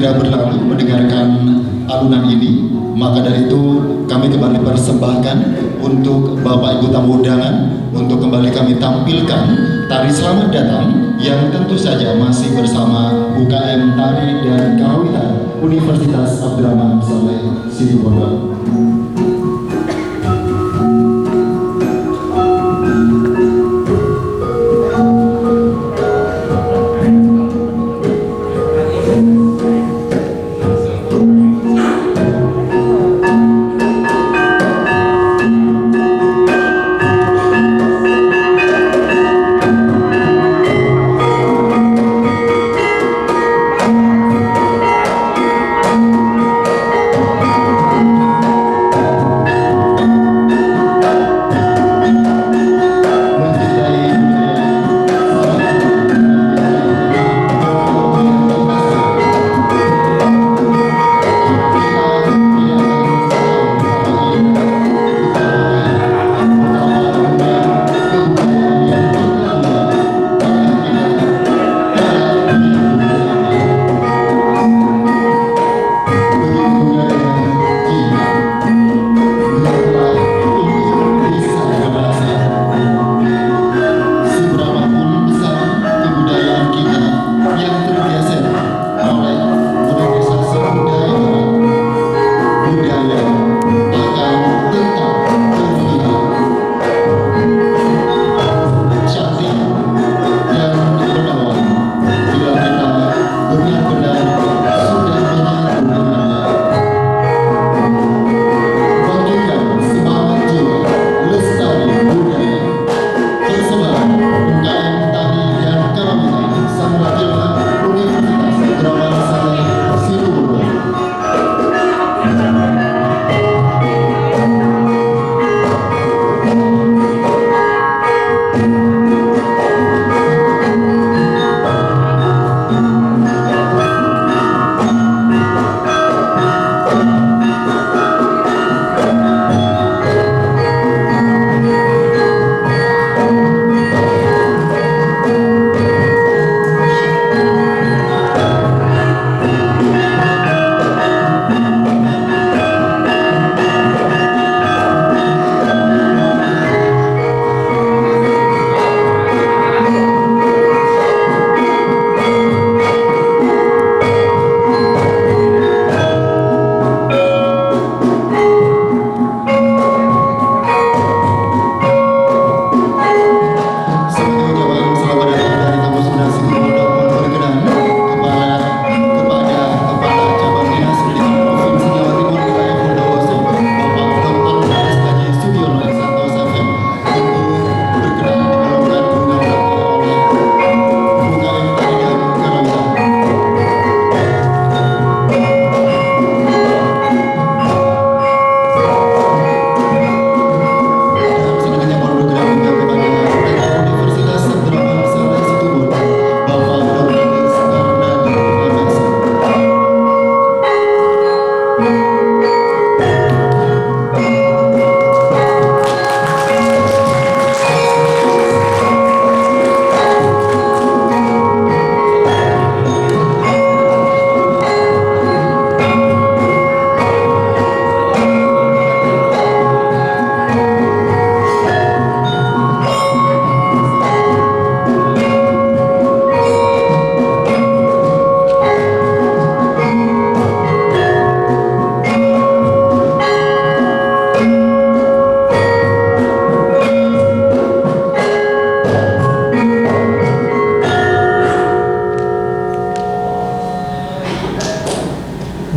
segera berlalu mendengarkan alunan ini, maka dari itu kami kembali persembahkan untuk Bapak Ibu tamu undangan untuk kembali kami tampilkan tari selamat datang yang tentu saja masih bersama UKM Tari dan Karawitan Universitas Abdurrahman Saleh Situbondo.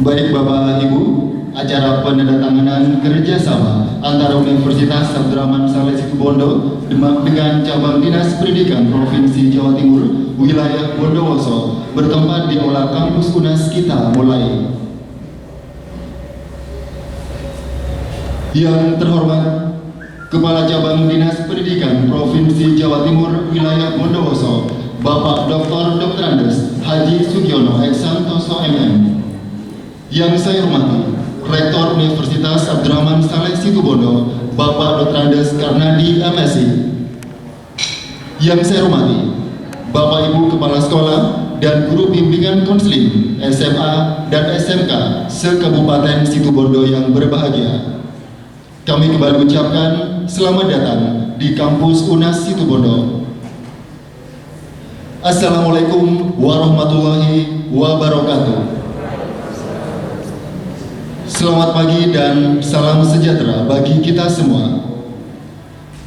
Baik Bapak Ibu, acara penandatanganan kerjasama antara Universitas Abdurrahman Saleh Situbondo dengan Cabang Dinas Pendidikan Provinsi Jawa Timur wilayah Bondowoso bertempat di Aula Kampus UNAS kita mulai. Yang terhormat Kepala Cabang Dinas Pendidikan Provinsi Jawa Timur wilayah Bondowoso, Bapak Dr. Andes Haji Sugiono Eksantoso MM. Yang saya hormati Rektor Universitas Abdurrahman Saleh Situbondo, Bapak Dr. Andes Karnadi MSI. Yang saya hormati Bapak Ibu Kepala Sekolah, dan Guru Bimbingan Konseling SMA dan SMK se-Kabupaten Situbondo yang berbahagia. Kami kembali ucapkan selamat datang di kampus UNAS Situbondo. Assalamualaikum warahmatullahi wabarakatuh. Selamat pagi dan salam sejahtera bagi kita semua.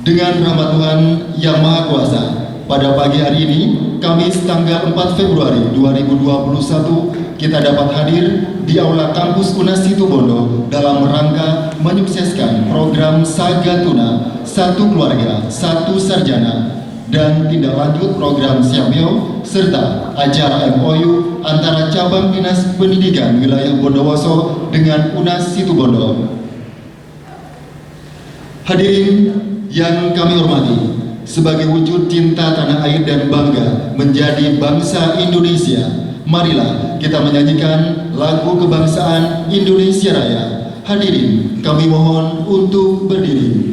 Dengan rahmat Tuhan Yang Maha Kuasa, pada pagi hari ini, Kamis tanggal 4 Februari 2021, kita dapat hadir di Aula Kampus UNAS Situbondo dalam rangka menyukseskan program Saga Tuna, Satu Keluarga, Satu Sarjana, dan tindak lanjut program Siapio, serta acara MOU antara Cabang Dinas Pendidikan Wilayah Bondowoso dengan UNAS Situbondo. Hadirin yang kami hormati, sebagai wujud cinta tanah air dan bangga menjadi bangsa Indonesia, marilah kita menyanyikan lagu kebangsaan Indonesia Raya. Hadirin, kami mohon untuk berdiri.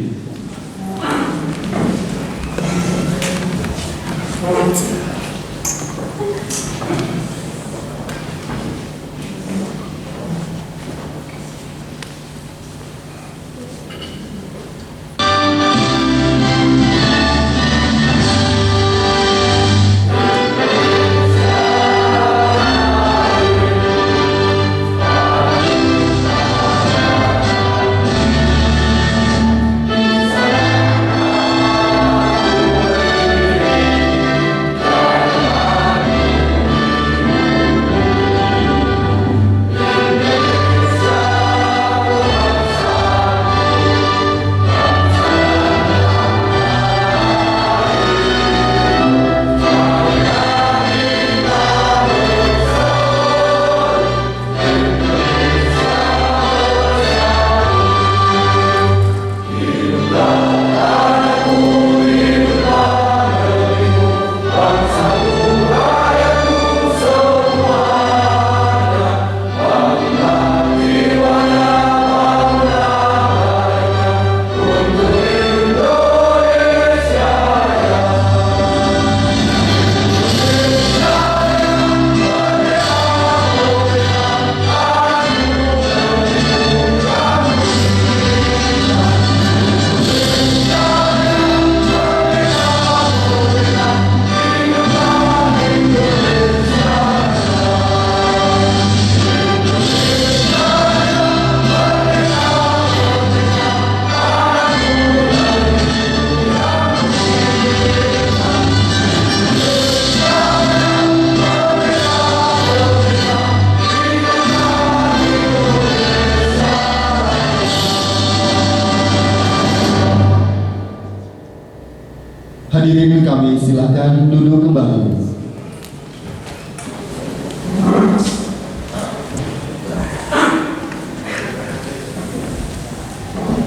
Hadirin, kami silakan duduk kembali.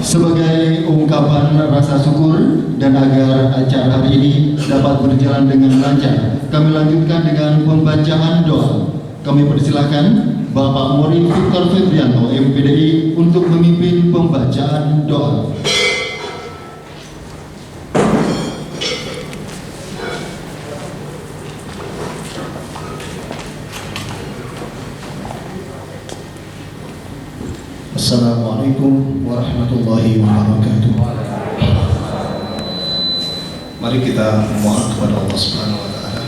Sebagai ungkapan rasa syukur dan agar acara hari ini dapat berjalan dengan lancar, kami lanjutkan dengan pembacaan doa. Kami persilakan Bapak Murid Victor Febrianto, MPDI, untuk memimpin pembacaan doa. Assalamualaikum warahmatullahi wabarakatuh. Mari kita memohon kepada Allah Subhanahu wa Ta'ala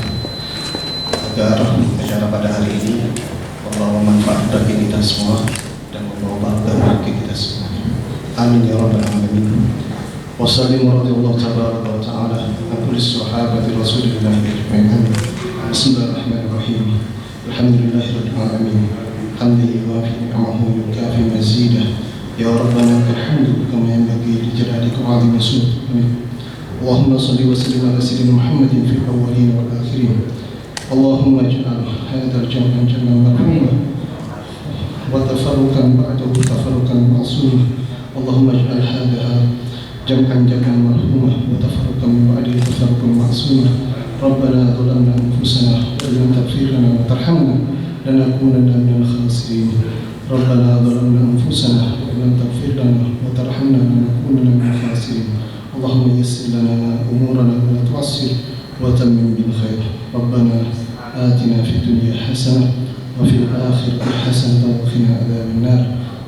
agar acara pada hari ini membawa manfaat bagi kita semua dan membawa berkah bagi kita semua. Amin ya rabbal alamin. Wassallallahu radhiyallahu tabaraka wa ta'ala an kulli sahabati Rasulillah ajma'in. Bismillahirrahmanirrahim. Alhamdulillahirabbil alamin. Hamdan yuwafi ni'amahu yukafi mazidah. Ya Rabbana lakal hamdu kama yanbaghi li jalalika wa 'azimi sultanik. Allahumma shalli wa sallim ala sayyidina Muhammadin fil awwalin wal akhirin. Allahumma ij'al hadzal jam'a jam'an marhuma wa tafarruqan ba'dahu tafarruqan ma'suma. Allahumma ij'al hadha jam'an jam'an marhuma wa tafarruqan ba'dahu tafarruqan ma'suma. Rabbana zalamna anfusana wa lam taghfir lana wa tarhamna لنكونن من الخاسرين. ربنا ظلمنا أنفسنا وإن لم تغفر لنا وترحمنا لنكونن من الخاسرين. اللهم يسر لنا أمورنا ولا تعسر وتمم بالخير. ربنا آتنا في الدنيا حسنة وفي الآخرة حسنة وقنا عذاب النار.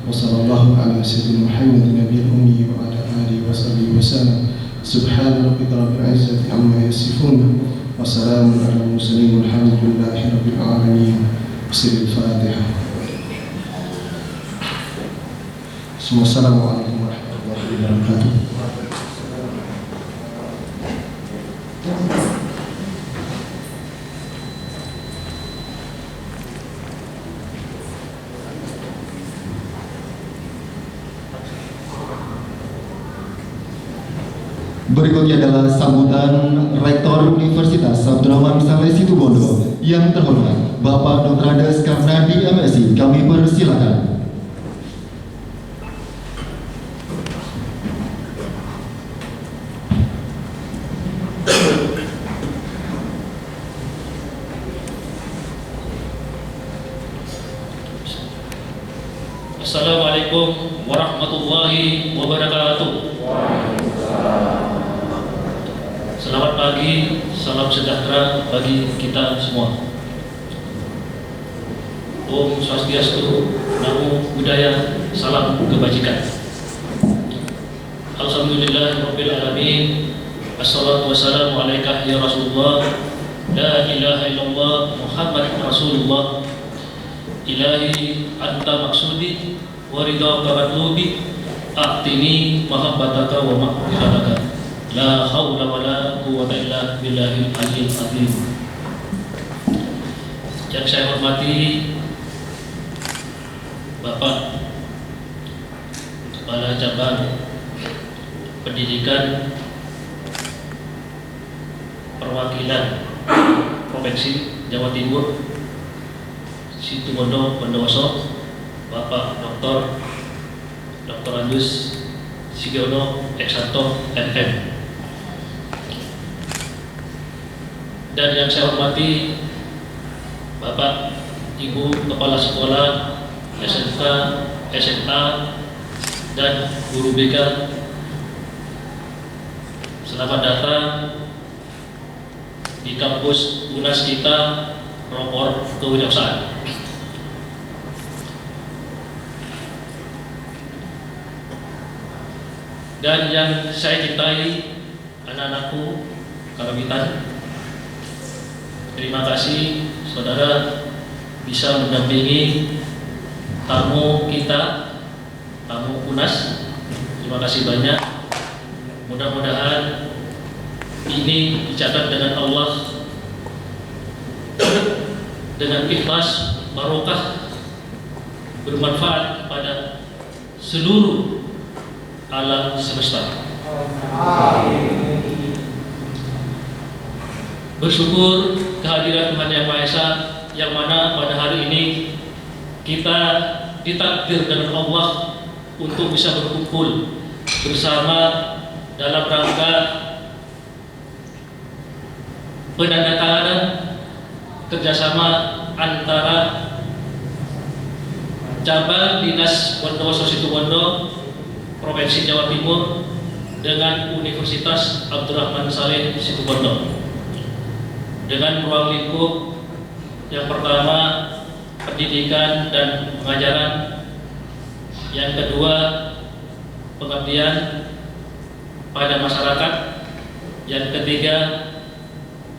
وصلى الله على سيدنا محمد النبي الأمي وعلى آله وصحبه وسلم. سبحان ربك رب العزة عما يصفون وسلام على المرسلين والحمد لله رب العالمين. بسم الفاتحة. Assalamualaikum warahmatullahi wabarakatuh. Berikutnya adalah sambutan Rektor Universitas Abdurrahman Saleh Situbondo yang terhormat Bapak Dr. Hades Karnadi MSI. Kami persilakan. Assalamualaikum warahmatullahi wabarakatuh. Selamat pagi, salam sejahtera bagi kita semua. Om Swastiastu, Namo Buddhaya, salam kebajikan. Alhamdulillahirabbil alamin. Assalatu wassalamu alaika ya Rasulullah. La ilaha illallah Muhammad Rasulullah. Ilahi anta maksudi wa ridhaka matlubi a'tini mahabbataka wa maghfirataka la haula wa la quwwata illa billahil aliyyil azim. Yang saya hormati Bapak Kepala Cabang Pendidikan Perwakilan Provinsi Jawa Timur Situbondo Bondowoso, Bapak Dr. Andus Sigiono Eksanto MM. Dan yang saya hormati Bapak Ibu Kepala Sekolah SMK, SMA dan guru BK, selamat datang di kampus UNAS kita Ropor Kewirausahaan. Dan yang saya cintai, anak-anakku karawitan, terima kasih saudara bisa mendampingi tamu kita, tamu UNAS. Terima kasih banyak. Mudah-mudahan ini dicatat dengan Allah dengan ikhlas, barokah, bermanfaat kepada seluruh alam semesta. Bersyukur kehadiran Tuhan Yang Maha Esa, yang mana pada hari ini kita ditakdir dengan Allah untuk bisa berkumpul bersama dalam rangka penandatanganan kerjasama antara cabang dinas Bondowoso Situbondo Provinsi Jawa Timur dengan Universitas Abdurrahman Saleh Situbondo, dengan ruang lingkup yang pertama pendidikan dan pengajaran, yang kedua pengabdian pada masyarakat, yang ketiga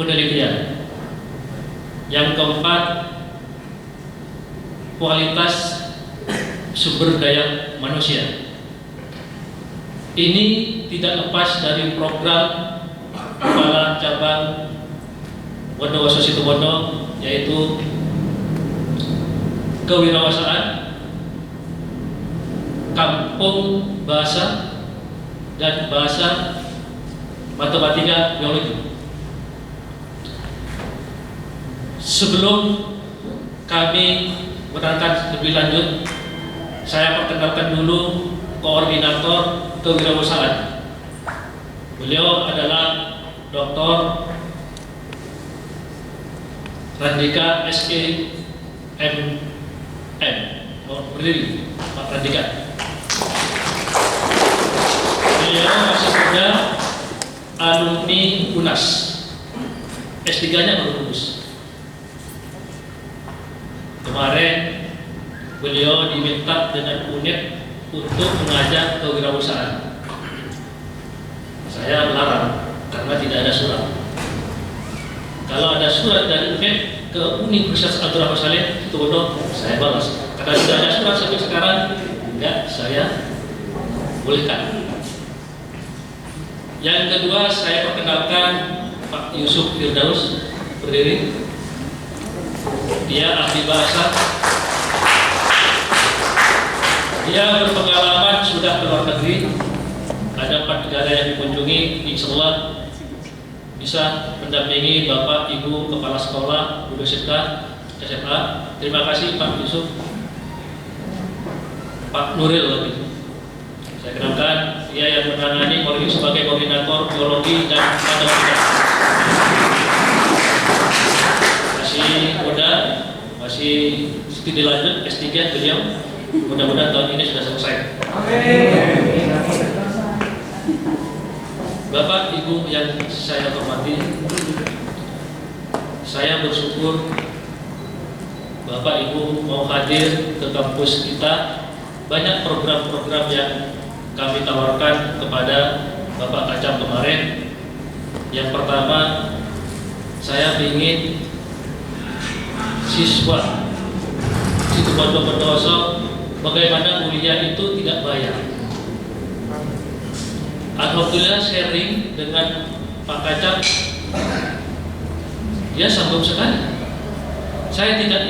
penelitian, yang keempat kualitas sumber daya manusia. Ini tidak lepas dari program Kepala Cabang Bondowoso Situbondo, yaitu kewirausahaan, kampung bahasa dan bahasa matematika biologi. Sebelum kami berangkat lebih lanjut, saya perkenalkan dulu koordinator kewirausahaan. Beliau adalah Dr. Randika SE MM. Berdiri, Pak Randika. Beliau masih muda, alumni UNAS. S3-nya baru lulus. Kemarin beliau diminta dengan UNED untuk mengajak kewirausahaan. Saya melarang karena tidak ada surat. Kalau ada surat dari UNED ke Universitas Abdul Rahman Saleh Situbondo, saya balas. Karena tidak ada surat sampai sekarang, enggak saya bolehkan. Yang kedua, saya perkenalkan Pak Yusuf Firdaus, berdiri. Dia ahli bahasa. Dia berpengalaman sudah ke luar negeri. Ada 4 negara yang dikunjungi, insya Allah bisa mendampingi Bapak Ibu Kepala Sekolah, Guru SMK, SMA. Terima kasih Pak Yusuf. Pak Nuril lagi. Saya kenalkan, dia yang menangani sebagai koordinator biologi dan matematika. Masih muda, masih studi lanjut S3 beliau. Mudah-mudahan tahun ini sudah selesai. Bapak Ibu yang saya hormati, saya bersyukur Bapak Ibu mau hadir ke kampus kita. Banyak program-program yang kami tawarkan kepada Bapak Kacam kemarin. Yang pertama, saya ingin siswa Situbondo Bondowoso bagaimana kuliah itu tidak bayar. Alhamdulillah sharing dengan Pak Kacam, dia sanggup sekali. Saya tidak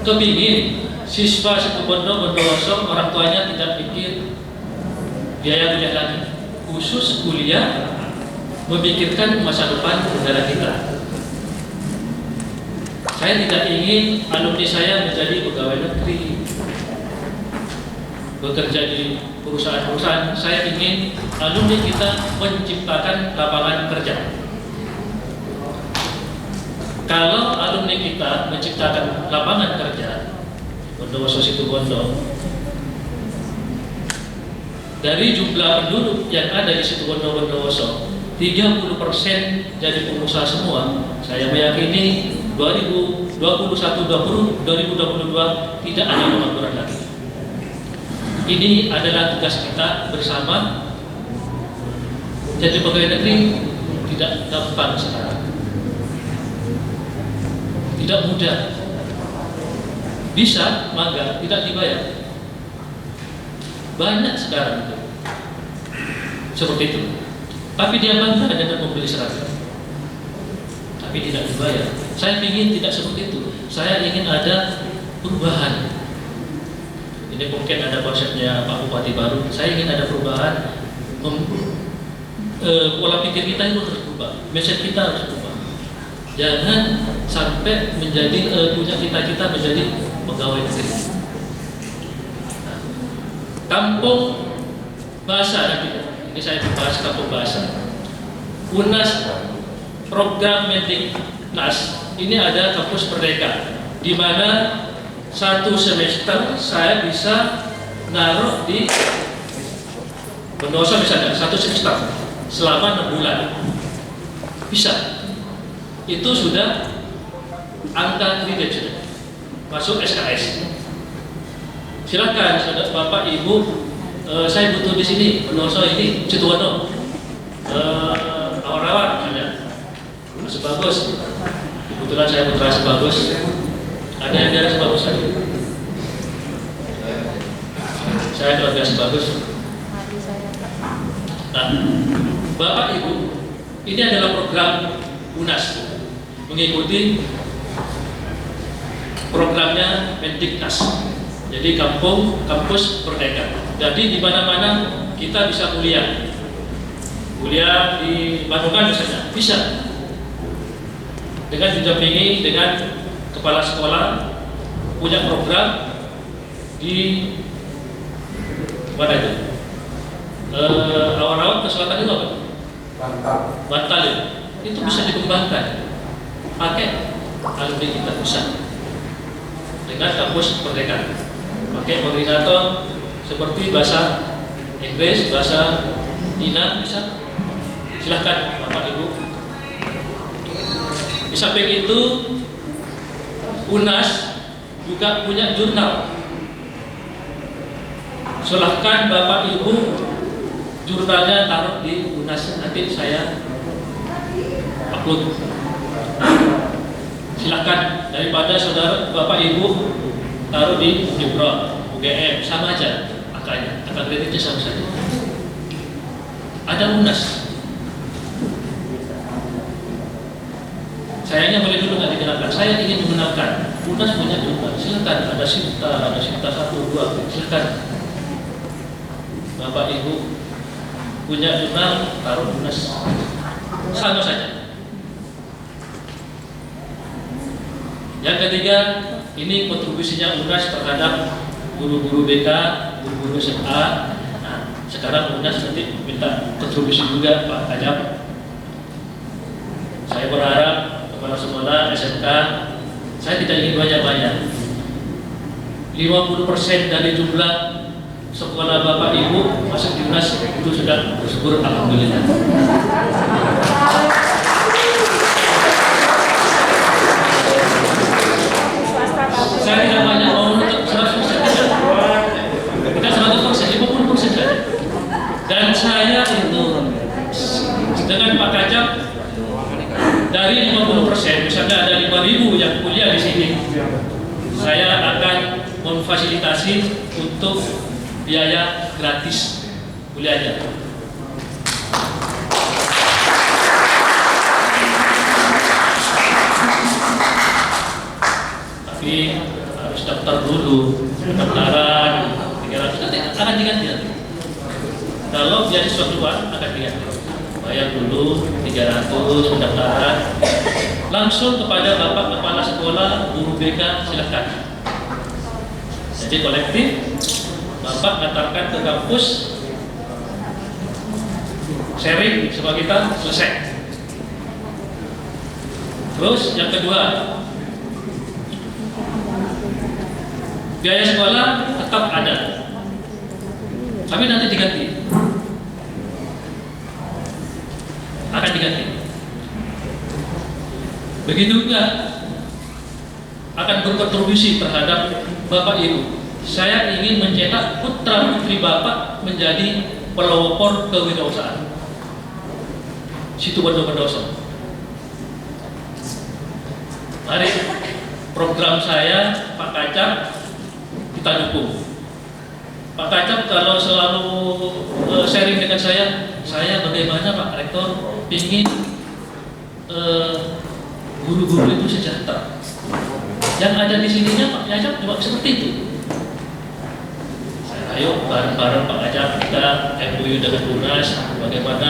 kepingin siswa Situbondo Bondowoso orang tuanya tidak pikir biaya kuliah lagi, khusus kuliah memikirkan masa depan negara kita. Saya tidak ingin alumni saya menjadi pegawai negeri, bekerja di perusahaan-perusahaan. Saya ingin alumni kita menciptakan lapangan kerja. Kalau alumni kita menciptakan lapangan kerja, Bondowoso Situbondo, dari jumlah penduduk yang ada di Situbondo Bondowoso, 30% jadi pengusaha semua. Saya meyakini 2021-2022 tidak ada pengangguran lagi. Ini adalah tugas kita bersama. Jadi pegawai negeri tidak gampang sekarang, tidak mudah. Bisa magang tidak dibayar, banyak sekarang itu seperti itu. Tapi dia bangga dengan membeli seragam, tapi tidak dibayar. Saya ingin tidak seperti itu. Saya ingin ada perubahan. Ini mungkin ada konsepnya Pak Bupati baru. Saya ingin ada perubahan. Pola pikir kita itu harus berubah, mindset kita harus berubah. Jangan sampai punya cita-cita menjadi pegawai negeri. Kampung bahasa nanti. Ini saya membahas kampung bahasa. UNAS program Mendiknas ini ada kampus Merdeka, di mana 1 semester saya bisa naruh di Bondowoso misalnya 1 semester selama 6 bulan bisa. Itu sudah angka kredit sudah masuk SKS. Silakan saudara Bapak Ibu, saya butuh di sini Bondowoso ini Situbondo, Awarawan misalnya, Sebagus. Kebetulan saya putra Sebagus. Ada yang daerah Sebagus tadi? Saya keluarga Sebagus. Nah, Bapak Ibu, ini adalah program UNAS mengikuti programnya Mendiknas. Jadi kampus Merdeka. Jadi di mana-mana kita bisa kuliah. Kuliah di Bandungan misalnya, bisa. Dengan didampingi dengan kepala sekolah, punya program di mana itu? Awal-awal ke selatan itu apa? Bantal ya. Itu bisa dikembangkan. Pakai alumni kita bisa. Dengan kampus Merdeka. Pakai koordinator seperti bahasa Inggris, bahasa Cina bisa. Silahkan Bapak Ibu. Di samping itu UNAS juga punya jurnal. Silahkan Bapak Ibu jurnalnya taruh di UNAS, nanti saya upload. Silahkan, daripada saudara Bapak Ibu taruh di Jibra, UGM, sama aja angkanya, angka kreditnya sama saja. Ada UNAS. Sayangnya boleh dulu nggak digunakan. Saya ingin menggunakan UNAS punya jurnal. Silakan, ada Sipta 1, 2, silakan. Bapak Ibu punya jurnal, taruh UNAS, sama saja. Yang ketiga, ini kontribusinya UNAS terhadap guru-guru BK, guru-guru SMA. Nah, sekarang UNAS nanti minta kontribusi juga Pak Ajab. Saya berharap kepala sekolah SMK, saya tidak ingin banyak-banyak. 50% dari jumlah sekolah Bapak Ibu masuk di UNAS itu sudah bersyukur, alhamdulillah. Saya tidak banyak mau untuk 100% saja. Kita 100%, 50% saja. Dan saya itu dengan Pak Kacap dari 50%, misalnya ada 5.000 yang kuliah di sini, saya akan memfasilitasi untuk biaya gratis kuliahnya. Tapi harus daftar dulu, pendaftaran 300 nanti akan diganti. Kalau beasiswa keluar akan diganti. Bayar dulu 300 pendaftaran, langsung kepada Bapak Kepala Sekolah, guru BK, silakan. Jadi kolektif, Bapak antarkan ke kampus, sharing sama kita, selesai. Terus yang kedua, biaya sekolah tetap ada, tapi nanti diganti. Akan diganti. Begitu juga akan berkontribusi terhadap Bapak Ibu. Saya ingin mencetak putra putri Bapak menjadi pelopor kewirausahaan. Situ berdosa. Mari program saya Pak Kacap kita dukung. Pak Kacap kalau selalu sharing dengan saya bagaimana Pak Rektor ingin guru-guru itu sejahtera. Yang ada di sininya Pak Kacap juga seperti itu. Ayo bareng-bareng Pak Kacap kita MOU dengan UNAS bagaimana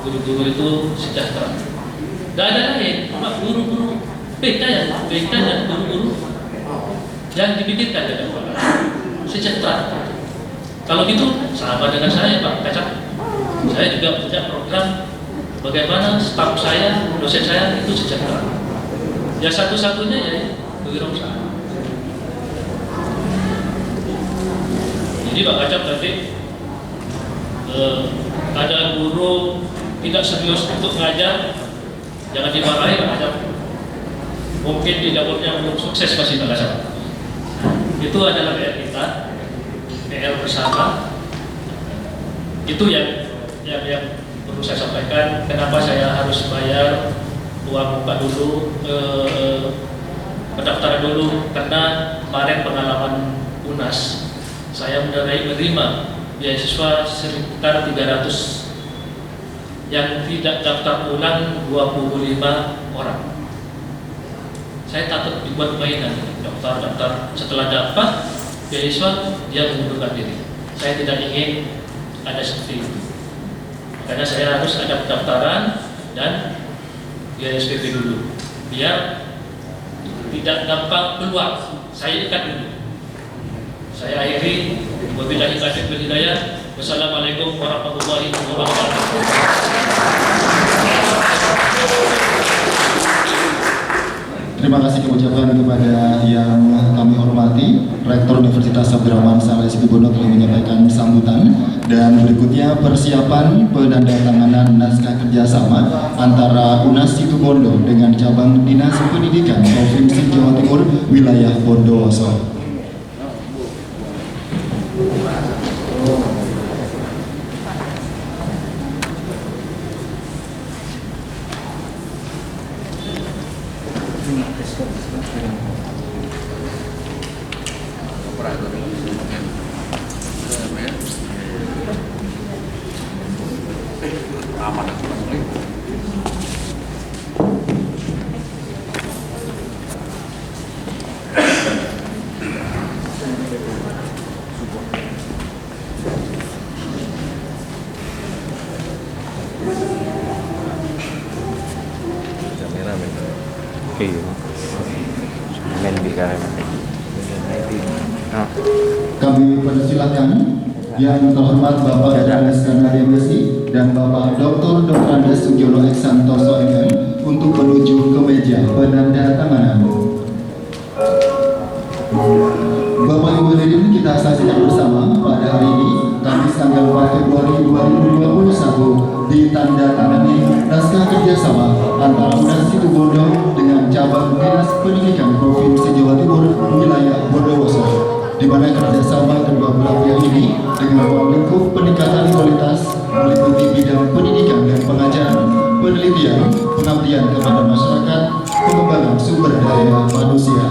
guru-guru itu sejahtera. Tidak ada lain, Pak guru-guru BK dan guru-guru yang dipikirkan dengan Pak sejahtera. Kalau gitu sama dengan saya Pak Kacap. Saya juga punya program bagaimana staf saya, dosen saya itu sejahtera. Ya satu-satunya ya kewirausahaan. Jadi Pak Kacap tadi ada guru tidak serius untuk ngajar, jangan dimarahi Pak Kacap. Mungkin di dapurnya belum sukses pasti Pak Kacap. Itu adalah PR kita, PR bersama. Itu yang perlu saya sampaikan. Kenapa saya harus bayar uang muka dulu, pendaftaran dulu? Karena kemarin pengalaman UNAS, saya menerima beasiswa sekitar 300 yang tidak daftar ulang 25 orang. Saya takut dibuat mainan, daftar. Setelah dapat beasiswa dia mengundurkan diri. Saya tidak ingin ada seperti itu. Karena saya harus ada pendaftaran dan biaya SPP dulu, biar tidak gampang keluar. Saya ikat dulu. Saya akhiri. Wabillahi taufiq wal hidayah. Wassalamualaikum warahmatullahi wabarakatuh. Terima kasih kami ucapkan kepada yang kami hormati Rektor Rektor Universitas Abdurrahman Saleh Situbondo telah menyampaikan sambutan, dan berikutnya persiapan penandatanganan naskah kerjasama antara UNAS Situbondo dengan cabang Dinas Pendidikan Provinsi Jawa Timur wilayah Bondowoso. Kami persilakan yang terhormat Bapak Andes Kanadi MSI dan Bapak Dr. Andes Sugiono Eksantoso MM untuk menuju ke meja penandatanganan. Bapak Ibu hadirin, kita saksikan bersama pada hari ini Kamis tanggal 4 Februari 2021 ditandatangani naskah kerjasama antara UNAS Situbondo dengan cabang Dinas Pendidikan Provinsi Jawa Timur wilayah Bondowoso, di mana kerjasama kedua belah pihak ini dengan ruang lingkup peningkatan kualitas meliputi bidang pendidikan dan pengajaran, penelitian, pengabdian kepada masyarakat, pengembangan sumber daya manusia.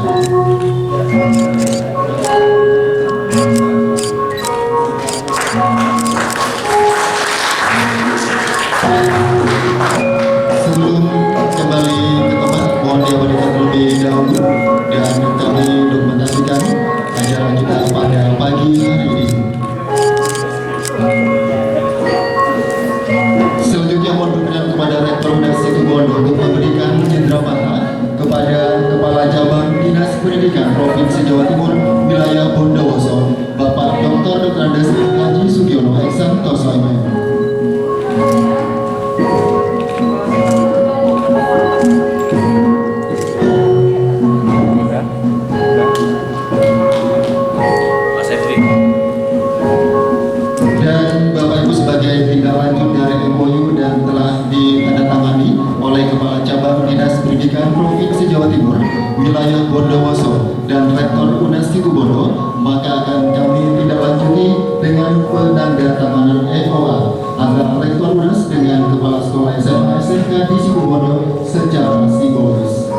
Sebelum kembali ke tempat, mohon diabadikan terlebih dahulu dan kami dokumentasikan acara kita pada pagi hari ini. Selanjutnya mohon berkenan kepada Rektor UNAS Situbondo untuk memberikan cenderamata kepada Kepala Cabang Dinas Pendidikan Provinsi Jawa Timur wilayah Bondowoso, Bapak Dr. Andes Haji Sugiono Eksantoso MM. Dan Bapak Ibu, sebagai tindak lanjut dari MOU dan telah ditandatangani oleh Kepala Cabang Dinas Pendidikan Provinsi Jawa Timur wilayah Bondowoso dan Rektor UNAS Situbondo, maka akan kami tindak lanjuti dengan penandatanganan EOA antara Rektor UNAS dengan Kepala Sekolah SMA SMK di Situbondo secara simbolis.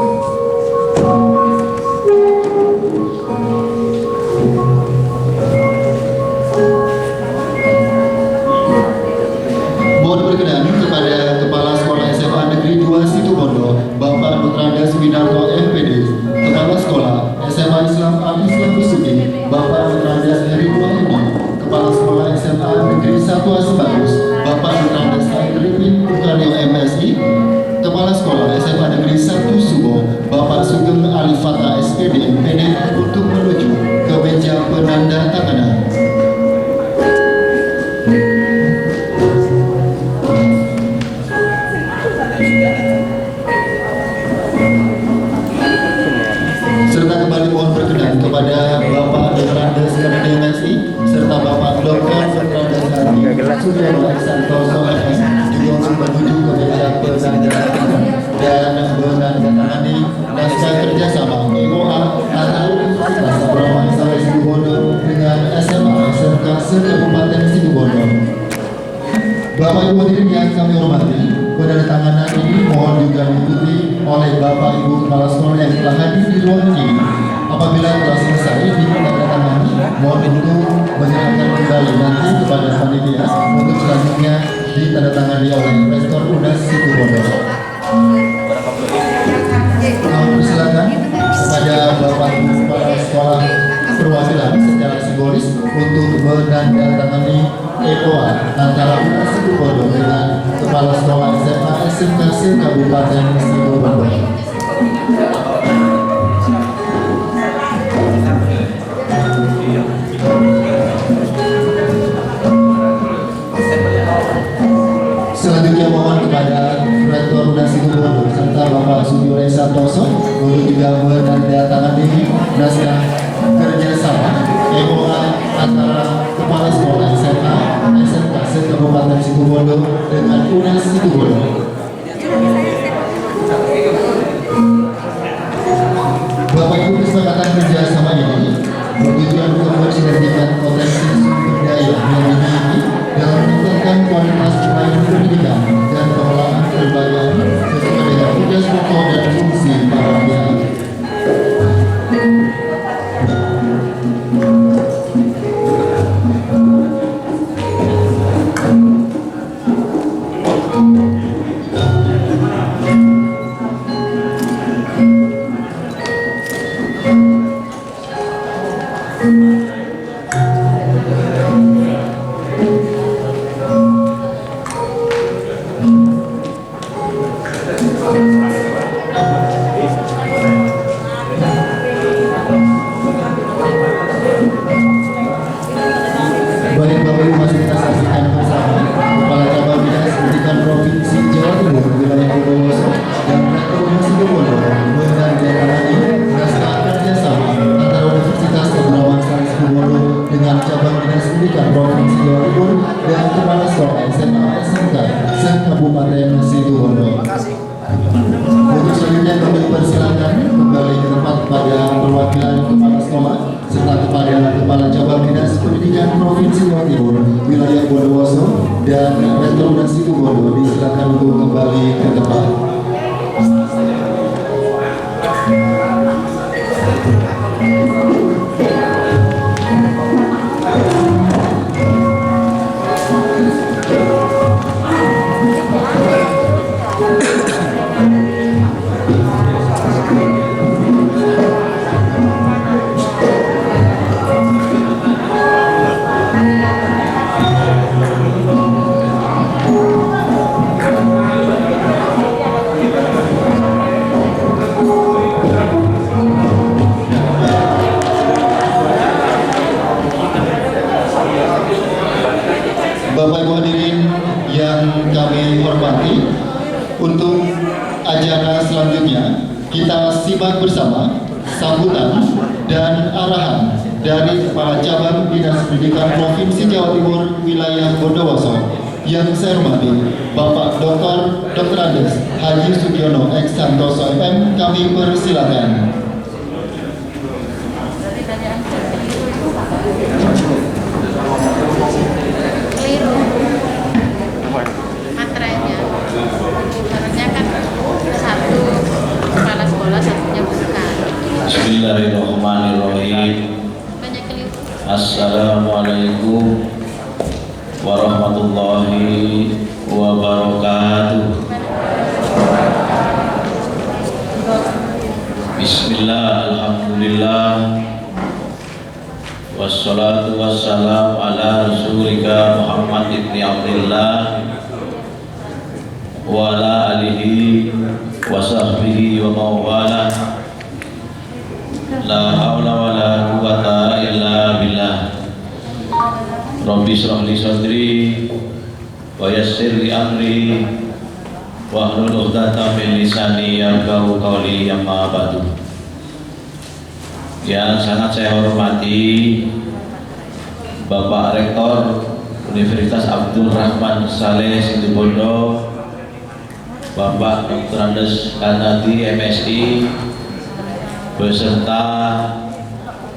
Mohon berkenan kepada Kepala Sekolah SMA Negeri 2 Situbondo, Bapak Dr. Andes Winarto MPD, Kepala Sekolah SMA Islam Al-Islam Bisuki, Bapak Dr. Andes Heri Wahidi, Kepala Sekolah SMA Negeri 1 Asebagus, Bapak Dr. Andes Aidripin Bukanio MSI, Kepala Sekolah SMA Negeri 1 Subo, Bapak Sugeng Alifata SPD MPD untuk menuju ke meja penandatanganan. Serta kembali mohon berkenan kepada Bapak Dr. Andes Kanadi MSI serta Bapak Dr. Andes Haji Sugiono Eksantoso MS juga untuk menuju ke meja penandatanganan dan menandatangani naskah kerjasama EOA antara Universitas Abdurrahman Saleh Situbondo dengan SMA SMK se-Kabupaten Situbondo. Bapak Ibu hadirin yang kami hormati, penandatanganan ini mohon juga diikuti oleh Bapak Ibu Kepala Sekolah yang telah hadir di ruangan ini. Apabila telah selesai ditandatangani, mohon untuk menyerahkan kembali nanti kepada panitia untuk selanjutnya ditandatangani oleh Rektor UNAS Situbondo. Kami persilakan kepada Bapak Ibu Kepala Sekolah perwakilan secara simbolis untuk menandatangani EOA antara UNAS Situbondo dengan Kepala Sekolah SMA SMK se-Kabupaten Situbondo. Selanjutnya mohon kepada Rektor UNAS Situbondo serta Bapak Sugiono Eksantoso untuk juga menandatangani naskah kerjasama mensinergikan potensi sumber daya yang dimiliki dalam meningkatkan kualitas pelayanan pendidikan dan pengelolaan kelembagaan sesuai dengan tugas pokok dan fungsi para pihak. Baik Bapak Ibu, masih kita saksikan bersama Kepala Cabang Dinas Pendidikan Provinsi Jawa Timur Wilayah Bondowoso dan Rektor Situbondo menandatangani naskah kerjasama antara Universitas Agrawangsa Situbondo dengan Cabang Dinas Pendidikan Provinsi Jawa Timur dan Kepala Sekolah SMA SMK se-Kabupaten Situbondo. Untuk selanjutnya kami persilakan kembali ke tempat pada perwakilan kepala sekolah serta kepada Kepala Cabang Dinas Pendidikan Provinsi Jawa Timur Wilayah Bondowoso dan Rektor UNAS Situbondo disilakan untuk kembali ke tempat. Bapak Ibu hadirin yang kami hormati, untuk acara selanjutnya kita simak bersama sambutan dan arahan dari Kepala Cabang Dinas Pendidikan Provinsi Jawa Timur Wilayah Bondowoso yang saya hormati Bapak Dr. Andes Haji Sugiono X Santoso MM. Kami persilakan. Materainya harusnya kan satu kepala sekolah, satunya bukan. Bismillahirrahmanirrahim. Banyak keliru. Assalamualaikum warahmatullahi wabarakatuh. Bismillah, alhamdulillah, wassalatu wassalamu ala rasulika Muhammad ibn Abdillah wa ala alihi wa sahbihi wa mawala. La haula wa la quwata illa billah. Rabbi shrah li sadri wa yassir li amri wa hlul 'uqdatam min lisani yafqahu qawli, amma ba'du. Yang sangat saya hormati Bapak Rektor Universitas Abdul Rahman Saleh Situbondo, Bapak Dr. Andes Kanadi MSI, beserta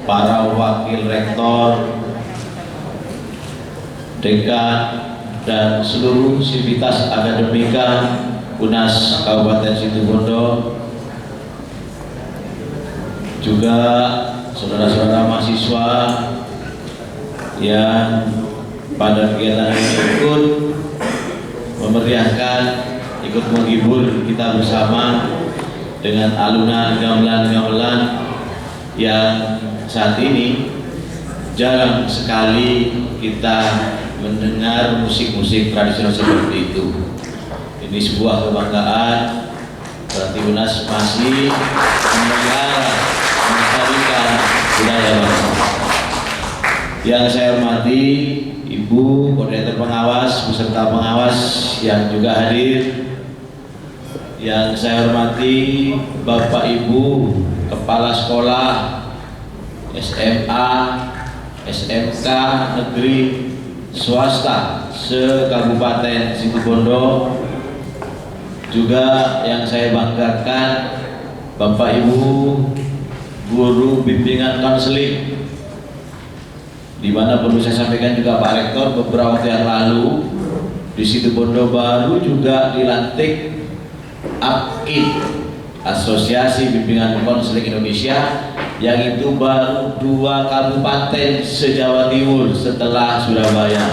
para wakil rektor, dekan, dan seluruh sivitas akademika UNAS Kabupaten Situbondo, juga saudara-saudara mahasiswa yang pada kegiatan ini ikut memeriahkan, ikut menghibur kita bersama dengan alunan gamelan-gamelan yang saat ini jarang sekali kita mendengar musik-musik tradisional seperti itu. Ini sebuah kebanggaan, berarti UNAS masih melestarikan budaya bangsa. Yang saya hormati Ibu Koordinator Pengawas beserta pengawas yang juga hadir. Yang saya hormati Bapak Ibu Kepala Sekolah SMA, SMK negeri swasta se-Kabupaten Situbondo. Juga yang saya banggakan Bapak Ibu guru bimbingan konseling di mana perlu saya sampaikan juga Pak Rektor, beberapa waktu yang lalu di Situbondo baru juga dilantik APKIN, Asosiasi Bimbingan Konseling Indonesia, yang itu baru 2 kabupaten se-Jawa Timur setelah Surabaya.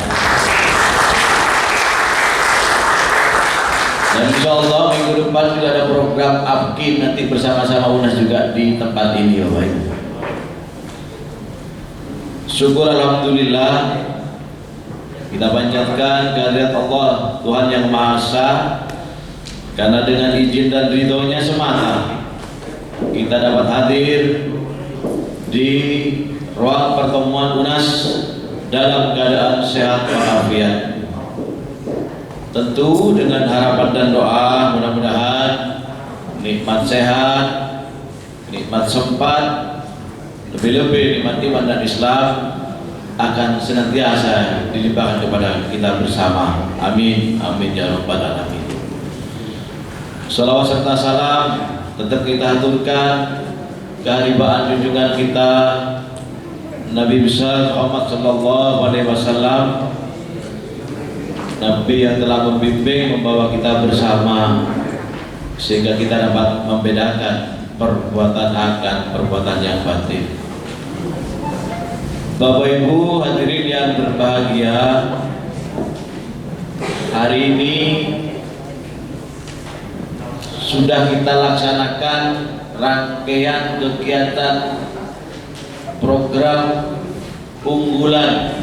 Dan insya Allah minggu depan juga ada program APKIN nanti bersama-sama UNAS juga di tempat ini, Bapak Ibu. Syukur alhamdulillah, kita panjatkan kehadirat Allah Tuhan yang Maha Esa, karena dengan izin dan ridhonya semata kita dapat hadir di ruang pertemuan UNAS dalam keadaan sehat walafiat. Tentu dengan harapan dan doa mudah-mudahan nikmat sehat, nikmat sempat, lebih-lebih nikmat iman dan Islam akan senantiasa dilimpahkan kepada kita bersama. Amin, amin ya rabbal alamin. Salawat serta salam tetap kita aturkan keharibaan junjungan kita Nabi besar Muhammad sallallahu alaihi wasallam, Nabi yang telah membimbing, membawa kita bersama sehingga kita dapat membedakan perbuatan akan perbuatan yang batin. Bapak Ibu hadirin yang berbahagia, hari ini sudah kita laksanakan rangkaian kegiatan program unggulan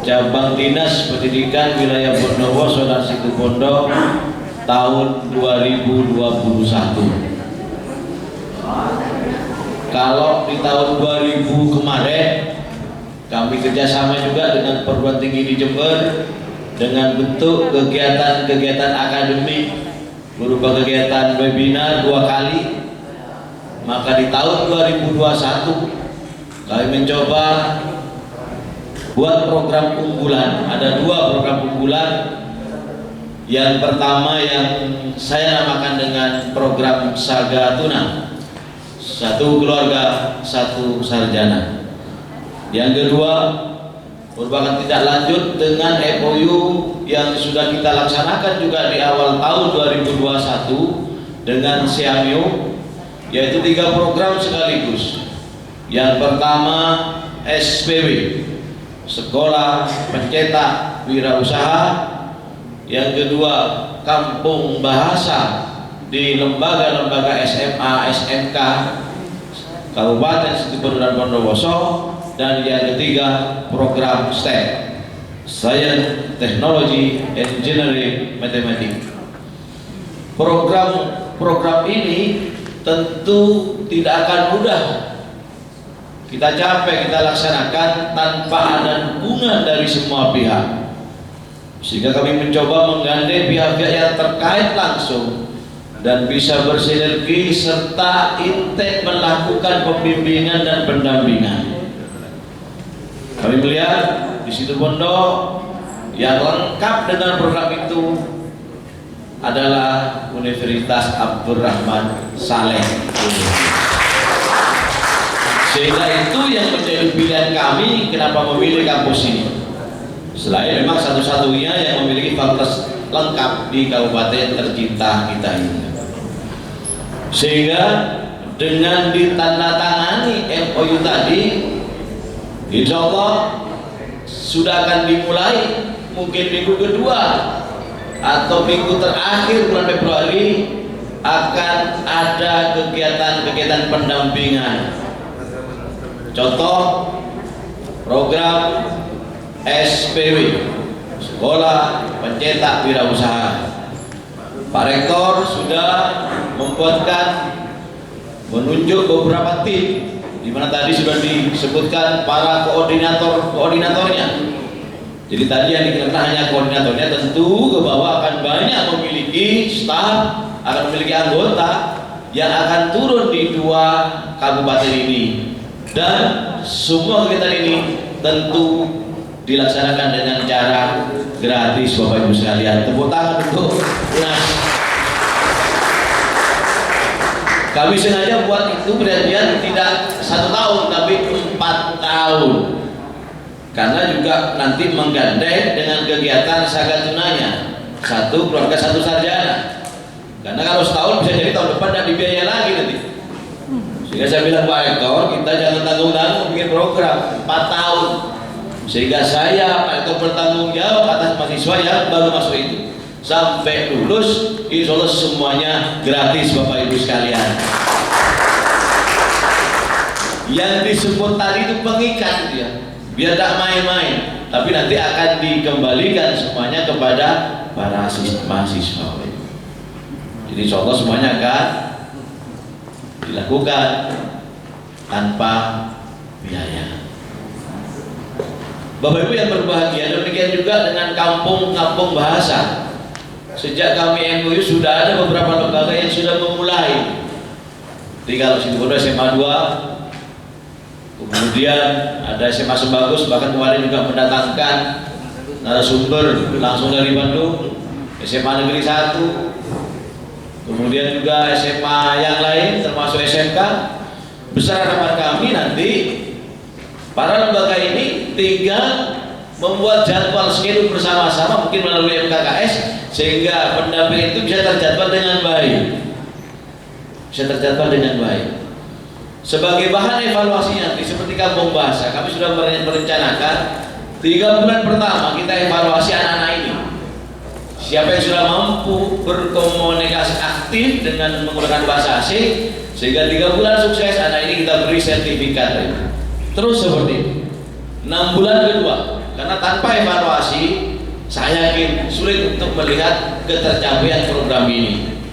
Cabang Dinas Pendidikan Wilayah Bondowoso dan Situbondo tahun 2021. Kalau di tahun 2000 kemarin kami kerjasama juga dengan perguruan tinggi di Jember dengan bentuk kegiatan-kegiatan akademik berupa kegiatan webinar 2 kali. Maka di tahun 2021 kami mencoba buat program unggulan. Ada 2 program unggulan. Yang pertama yang saya namakan dengan program Saga Tuna, 1 keluarga 1 sarjana. Yang kedua merupakan tindak lanjut dengan MOU yang sudah kita laksanakan juga di awal tahun 2021 dengan Siamio, yaitu 3 program sekaligus. Yang pertama SPW, Sekolah Pencetak Wirausaha. Yang kedua Kampung Bahasa di lembaga-lembaga SMA, SMK Kabupaten Situbondo dan Bondowoso. Dan yang ketiga program STEM, Science, Technology, Engineering, Mathematics. Program ini tentu tidak akan mudah kita capai, kita laksanakan tanpa ada dukungan dari semua pihak. Sehingga kami mencoba menggandeng pihak-pihak yang terkait langsung dan bisa bersinergi serta intens melakukan pembimbingan dan pendampingan. Kami melihat di Situbondo yang lengkap dengan program itu adalah Universitas Abdurrahman Saleh. Sehingga itu yang menjadi pilihan kami kenapa memilih kampus ini. Selain memang satu-satunya yang memiliki fakultas lengkap di kabupaten tercinta kita ini. Sehingga dengan ditandatangani MOU tadi, insya Allah sudah akan dimulai mungkin minggu kedua atau minggu terakhir bulan Februari akan ada kegiatan-kegiatan pendampingan. Contoh program SPW, Sekolah Pencetak Wirausaha. Pak Rektor sudah membuatkan menunjuk beberapa tim, di mana tadi sudah disebutkan para koordinatornya. Jadi tadi yang dikenakan hanya koordinatornya, tentu ke bawah akan banyak memiliki staf, akan memiliki anggota yang akan turun di 2 kabupaten ini. Dan semua kegiatan ini tentu dilaksanakan dengan cara gratis, Bapak Ibu sekalian. Tepuk tangan untuk UNAS. Kami sengaja buat itu perjanjian tidak 1 tahun tapi 4 tahun. karena juga nanti menggandeng dengan kegiatan Sagatunanya, satu keluarga satu sarjana. Karena kalau setahun bisa jadi tahun depan tidak dibiayai lagi nanti. Sehingga saya bilang Pak Rektor, kita jangan tanggung-tanggung bikin program 4 tahun. Sehingga saya Pak Rektor bertanggung jawab atas mahasiswa yang baru masuk itu. Sampai lulus, insya Allah semuanya gratis Bapak Ibu sekalian. Yang disebut tadi itu pengikat ya, biar tak main-main. Tapi nanti akan dikembalikan semuanya kepada para mahasiswa. Jadi insya Allah semuanya akan dilakukan tanpa biaya. Bapak Ibu yang berbahagia, demikian juga dengan kampung-kampung bahasa. Sejak kami MUI sudah ada beberapa lembaga yang sudah memulai. Jadi kalau situ bondo SMA 2, kemudian ada SMA Sebagus, bahkan kemarin juga mendatangkan narasumber langsung dari Bandung, SMA Negeri 1, kemudian juga SMA yang lain termasuk SMK. Besar harapan kami nanti para lembaga ini tinggal membuat jadwal schedule bersama-sama, mungkin melalui MKKS, sehingga pendamping itu bisa terjadwal dengan baik. Sebagai bahan evaluasi nanti seperti kampung bahasa, kami sudah merencanakan 3 bulan pertama kita evaluasi anak-anak ini. Siapa yang sudah mampu berkomunikasi aktif dengan menggunakan bahasa asing, sehingga 3 bulan sukses, anak ini kita beri sertifikat. Terus seperti itu 6 bulan kedua, karena tanpa evaluasi saya yakin sulit untuk melihat ketercapaian program ini,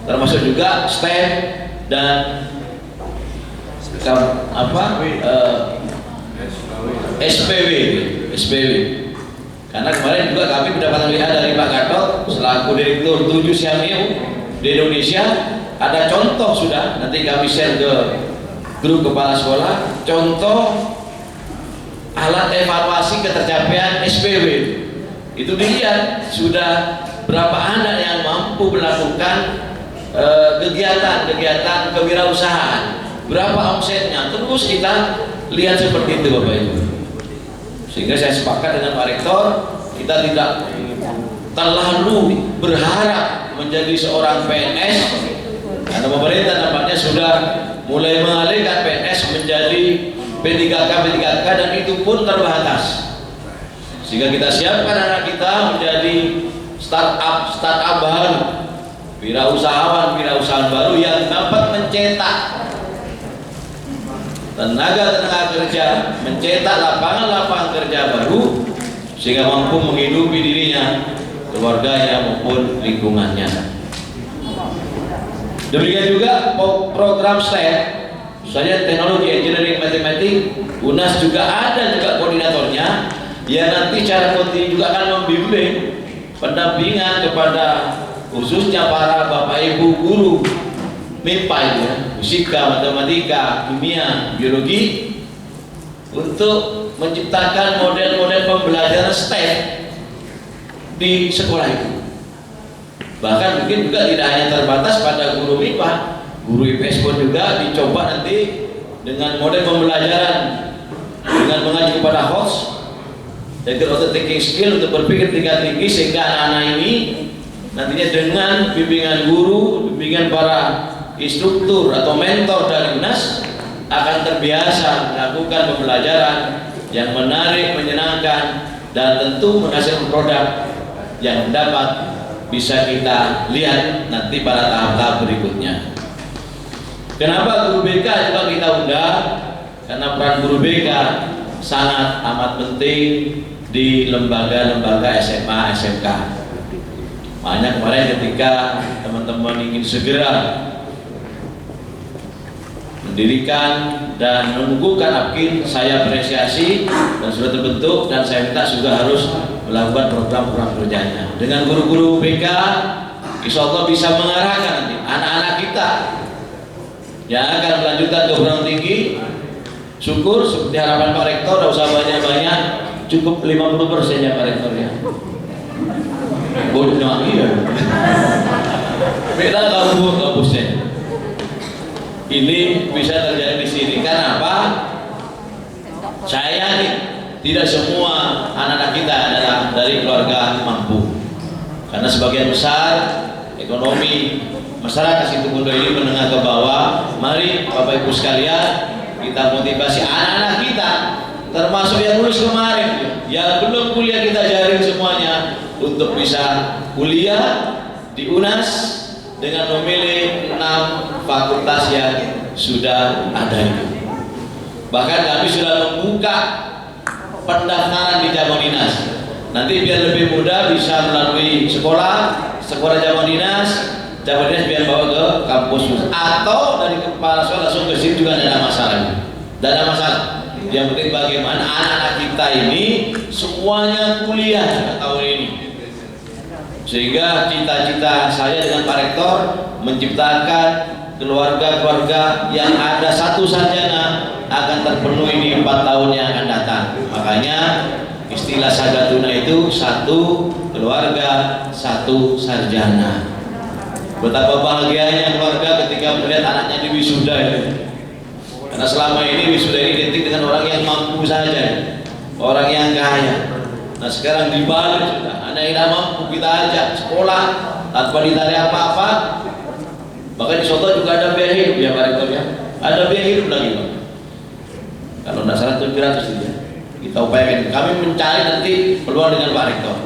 termasuk juga STEM dan SPW. Karena kemarin juga kami mendapatkan WA dari Pak Gatot selaku Direktur 7 Siameu di Indonesia, ada contoh sudah, nanti kami share ke grup kepala sekolah, contoh alat evaluasi ketercapaian SPW. Itu dilihat sudah berapa anak yang mampu melakukan kegiatan kewirausahaan, berapa omsetnya, terus kita lihat seperti itu Bapak Ibu. Sehingga saya sepakat dengan Pak Rektor, kita tidak terlalu berharap menjadi seorang PNS, karena pemerintah nampaknya sudah mulai mengalihkan PNS menjadi P3K dan itu pun terbatas. Sehingga kita siapkan anak kita menjadi startup baru, wirausahawan baru yang dapat mencetak tenaga kerja, mencetak lapangan kerja baru, sehingga mampu menghidupi dirinya, keluarganya maupun lingkungannya. Demikian juga program STEM, misalnya teknologi, engineering, matematik, UNAS juga ada juga koordinatornya. Ya nanti cara koordinasi juga akan membimbing pendampingan kepada khususnya para bapak ibu guru MIPA itu ya, fisika, matematika, kimia, biologi, untuk menciptakan model-model pembelajaran STEM di sekolah itu. Bahkan mungkin juga tidak hanya terbatas pada guru MIPA, guru IPS pun juga dicoba nanti dengan model pembelajaran dengan mengacu kepada host, yaitu auto thinking skill, untuk berpikir tingkat tinggi, sehingga anak-anak ini nantinya dengan bimbingan guru, bimbingan para instruktur atau mentor dari UNAS akan terbiasa melakukan pembelajaran yang menarik, menyenangkan, dan tentu menghasilkan produk yang dapat bisa kita lihat nanti pada tahap-tahap berikutnya. Kenapa guru BK juga kita undang? Karena peran guru BK sangat amat penting di lembaga-lembaga SMA, SMK. Makanya kemarin ketika teman-teman ingin segera mendirikan dan menumbuhkan APKIN, saya apresiasi dan sudah terbentuk, dan saya minta juga harus melakukan program-program kerjanya. Dengan guru-guru BK, insya Allah bisa mengarahkan nanti anak-anak kita yang akan melanjutkan ke perguruan tinggi. Syukur seperti harapan Pak Rektor, tidak usah banyak-banyak, cukup 50% ya Pak Rektor ya. Bodohnya iya. Beda kampusnya. Ini bisa terjadi di sini. Kenapa? Saya yakin tidak semua anak-anak kita adalah dari keluarga mampu. Karena sebagian besar ekonomi masyarakat Situbondo ini menengah ke bawah. Mari Bapak Ibu sekalian, kita motivasi anak-anak kita, termasuk yang lulus kemarin, yang belum kuliah, kita jaring semuanya untuk bisa kuliah di UNAS dengan memilih 6 fakultas yang sudah ada itu. Bahkan kami sudah membuka pendaftaran di Jamu Dinas. Nanti biar lebih mudah bisa melalui sekolah Jamu Dinas biar bawa ke kampus atau dari kepala sekolah langsung ke sini juga tidak ada masalah. Tidak ada masalah. Yang penting bagaimana anak-anak kita ini semuanya kuliah tahun ini. Sehingga cita-cita saya dengan Pak Rektor menciptakan keluarga-keluarga yang ada satu sarjana akan terpenuhi di 4 tahun yang akan datang. Makanya istilah Sagatuna itu 1 keluarga 1 sarjana. Betapa bahagianya keluarga ketika melihat anaknya di wisuda itu. Karena selama ini wisuda ini identik dengan orang yang mampu saja, orang yang kaya. Nah sekarang dibalik sudah, anak yang tidak mampu kita ajak sekolah tanpa ditarik apa-apa. Bahkan di Soto juga ada biaya hidup ya Pak Rektor ya. Ada biaya hidup lagi Pak. Kalau tidak salah 700 saja. Kita upayakan. Kami mencari nanti peluang dengan Pak Rektor.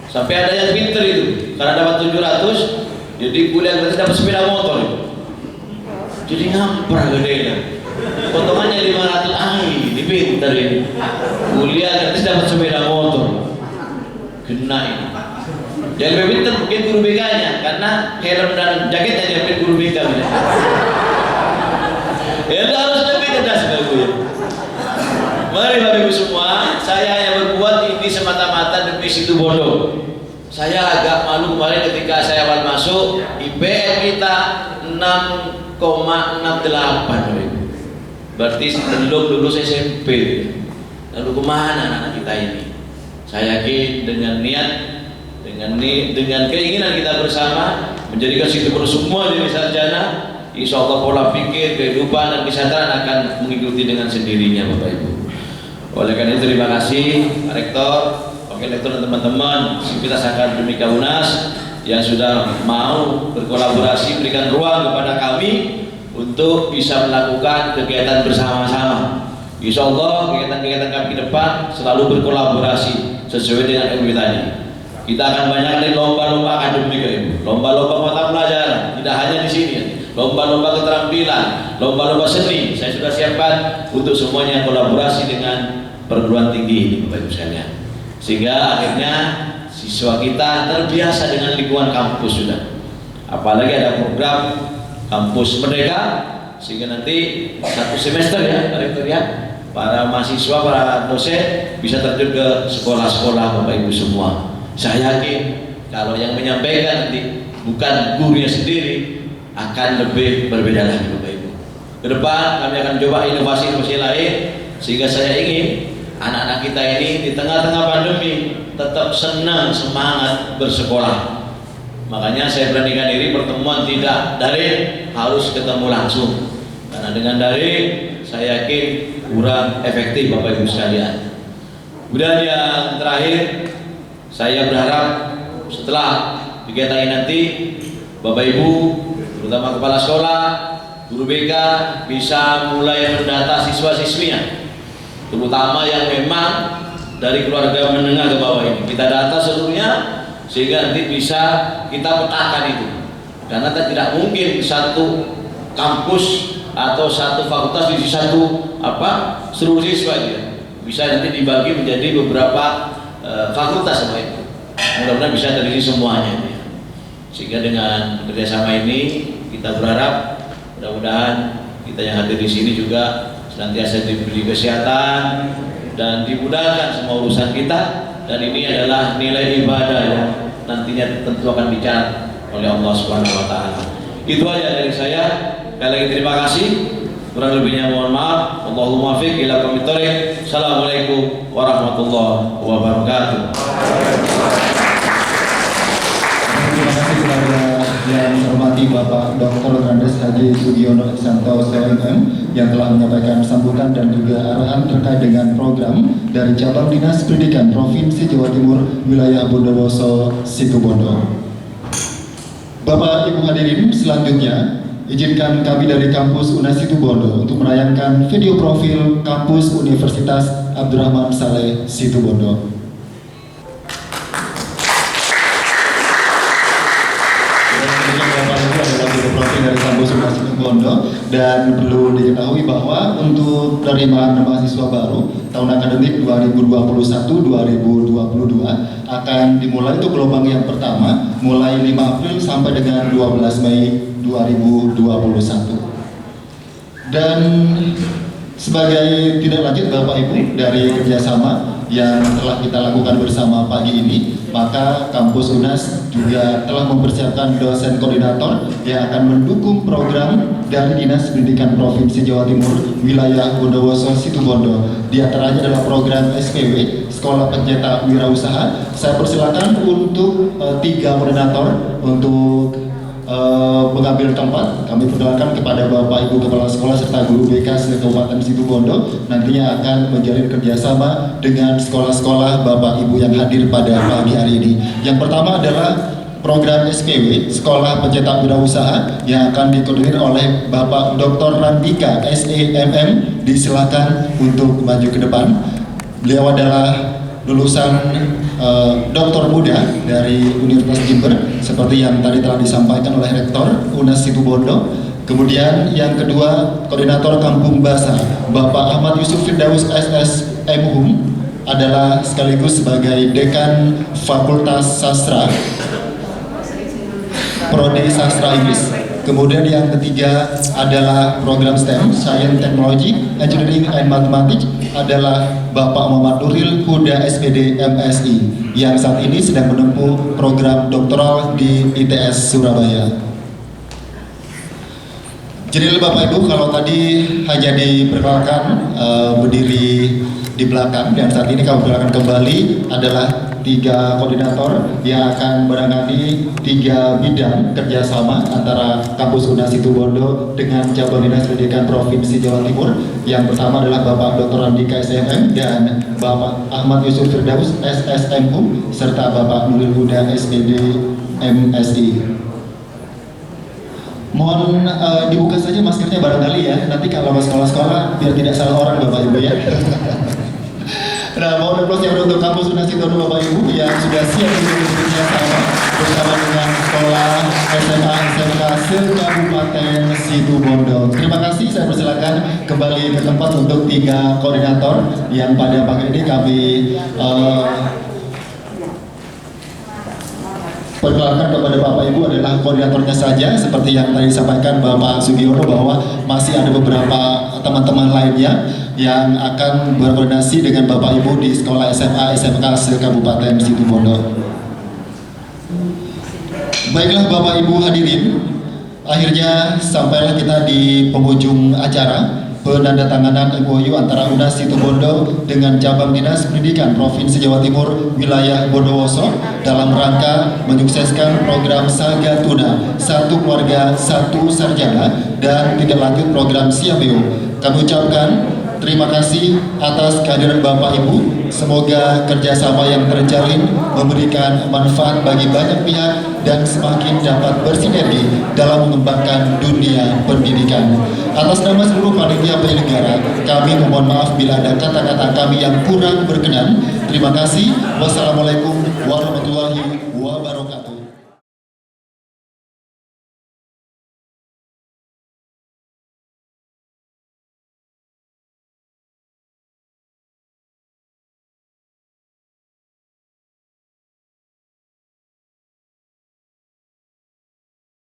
Sampai ada yang pinter itu, karena dapat 700, jadi kuliah gratis dapat sepeda motor. Jadi ngampar gedenya. Potongannya 500, ini pinter ini. Kuliah gratis dapat sepeda motor. Kena ini. Yang lebih pinter mungkin guru BK-nya, karena helm dan jaketnya dia pilih guru BK. Ya harus lebih cerdas ya. Mari Bapak Ibu semua, saya hanya berbuat ini semata-mata demi Situbondo. Saya agak malu kemarin ketika saya awal masuk, IPM kita 6,68. Berarti belum lulus SMP. Lalu kemana anak-anak kita ini? Saya yakin dengan niat, dengan keinginan kita bersama menjadikan Situbondo semua jadi sarjana, insya Allah pola pikir, kehidupan dan kesejahteraan akan mengikuti dengan sendirinya Bapak Ibu. Oleh karena itu terima kasih Pak Rektor, Wakil Rektor dan teman-teman Sivitas Akademika UNAS yang sudah mau berkolaborasi, berikan ruang kepada kami untuk bisa melakukan kegiatan bersama-sama. Insya Allah kegiatan-kegiatan kami ke depan selalu berkolaborasi sesuai dengan MOU tadi. Kita akan banyak dari lomba-lomba akademik, lomba-lomba mata pelajaran, tidak hanya di sini, lomba-lomba keterampilan, lomba-lomba seni. Saya sudah siapkan untuk semuanya kolaborasi dengan perguruan tinggi ini Bapak Ibu sekalian. Sehingga akhirnya siswa kita terbiasa dengan lingkungan kampus sudah. Apalagi ada program kampus merdeka, sehingga nanti 1 semester ya Pak Rektor ya, para mahasiswa, para dosen bisa terjun ke sekolah-sekolah Bapak Ibu semua. Saya yakin kalau yang menyampaikan nanti bukan gurunya sendiri, akan lebih berbeda lagi Bapak Ibu. Ke depan kami akan coba inovasi-inovasi lain, sehingga saya ingin anak-anak kita ini di tengah-tengah pandemi tetap senang, semangat bersekolah. Makanya saya beranikan diri pertemuan tidak daring, harus ketemu langsung. Karena dengan daring saya yakin kurang efektif Bapak Ibu sekalian. Kemudian yang terakhir, saya berharap setelah kegiatan ini nanti Bapak Ibu, terutama kepala sekolah, guru BK bisa mulai mendata siswa-siswinya, terutama yang memang dari keluarga menengah ke bawah ini. Kita data seluruhnya sehingga nanti bisa kita petakan itu. Karena tidak mungkin satu kampus atau satu fakultas di seluruh siswa itu. Bisa nanti dibagi menjadi beberapa fakultas Bapak Ibu. Mudah-mudahan bisa terisi semuanya. Sehingga dengan kerjasama ini kita berharap mudah-mudahan kita yang hadir di sini juga senantiasa diberi kesehatan dan dimudahkan semua urusan kita, dan ini adalah nilai ibadah yang nantinya tentu akan dicatat oleh Allah Subhanahu wa taala. Itu aja dari saya. Sekali lagi terima kasih. Kurang lebihnya mohon maaf. Allahumma fiq ila aqwamit thoriq. Assalamualaikum warahmatullahi wabarakatuh. Terima kasih kepada yang saya hormati Bapak Dr. Andes Haji Sugiono Iksanto SMM yang telah menyampaikan sambutan dan juga arahan terkait dengan program dari Cabang Dinas Pendidikan Provinsi Jawa Timur Wilayah Bondowoso Situbondo. Bapak Ibu hadirin, selanjutnya izinkan kami dari Kampus UNAS Situbondo untuk menayangkan video profil Kampus Universitas Abdurrahman Saleh Situbondo. Dari Kampus UNAS Situbondo, dan perlu diketahui bahwa untuk penerimaan mahasiswa baru tahun akademik 2021-2022 akan dimulai untuk gelombang yang pertama mulai 5 April sampai dengan 12 Mei 2021. Dan sebagai tindak lanjut Bapak Ibu dari kerjasama yang telah kita lakukan bersama pagi ini, maka Kampus UNAS juga telah mempersiapkan dosen koordinator yang akan mendukung program dari Dinas Pendidikan Provinsi Jawa Timur Wilayah Bondowoso Situbondo. Di antaranya adalah program SPW, Sekolah Pencetak Wirausaha. Saya persilakan untuk 3 koordinator untuk mengambil tempat. Kami perkenalkan kepada Bapak Ibu Kepala Sekolah serta guru BK Kabupaten Situbondo nantinya akan menjalin kerjasama dengan sekolah-sekolah Bapak Ibu yang hadir pada pagi hari ini. Yang pertama adalah program SPW, Sekolah Pencetak Wirausaha, yang akan dikoordinir oleh Bapak Dr. Randika SEMM. Disilakan untuk maju ke depan. Beliau adalah lulusan doktor muda dari Universitas Jember seperti yang tadi telah disampaikan oleh Rektor UNAS Situbondo. Kemudian yang kedua, koordinator Kampung Basa Bapak Ahmad Yusuf Firdaus SSM adalah sekaligus sebagai Dekan Fakultas Sastra Prodi Sastra Inggris. Kemudian yang ketiga adalah program STEM, Science, Technology, Engineering, and Mathematics, adalah Bapak Muhammad Nuril Huda SPD MSI yang saat ini sedang menempuh program doktoral di ITS Surabaya. Jadi Bapak Ibu, kalau tadi hanya diperkenalkan berdiri di belakang, dan saat ini kami perkenalkan kembali adalah 3 koordinator yang akan menangani 3 bidang kerjasama antara Kampus UNAS Situbondo dengan Cabang Dinas Pendidikan Provinsi Jawa Timur. Yang pertama adalah Bapak Dr. Andika SMM dan Bapak Ahmad Yusuf Firdaus SSM serta Bapak Nuril Huda SPD MSI. Mohon dibuka saja maskernya barangkali ya, nanti kalau ke sekolah-sekolah biar tidak salah orang Bapak Ibu ya. Nah, mohon aplaus yang untuk Kampus UNAS Situbondo Bapak Ibu yang sudah siap untuk bekerjasama bersama dengan sekolah SMA SMK se-Kabupaten Situbondo. Terima kasih, saya persilakan kembali ke tempat untuk 3 koordinator yang pada pagi ini kami perkenalkan kepada Bapak Ibu adalah koordinatornya saja, seperti yang tadi disampaikan Bapak Sugiono bahwa masih ada beberapa teman-teman lainnya yang akan berkoordinasi dengan Bapak Ibu di sekolah SMA SMK se-Kabupaten Situbondo. Baiklah Bapak Ibu hadirin, akhirnya sampailah kita di penghujung acara penandatanganan MOU antara UNAS Situbondo dengan Cabang Dinas Pendidikan Provinsi Jawa Timur Wilayah Bondowoso dalam rangka menyukseskan program Saga Tuna, Satu Keluarga Satu Sarjana, dan tindak lanjut program Siapeo. Kami ucapkan terima kasih atas kehadiran Bapak Ibu. Semoga kerjasama yang terjalin memberikan manfaat bagi banyak pihak dan semakin dapat bersinergi dalam mengembangkan dunia pendidikan. Atas nama seluruh panitia penyelenggara, kami memohon maaf bila ada kata-kata kami yang kurang berkenan. Terima kasih. Wassalamualaikum warahmatullahi wabarakatuh.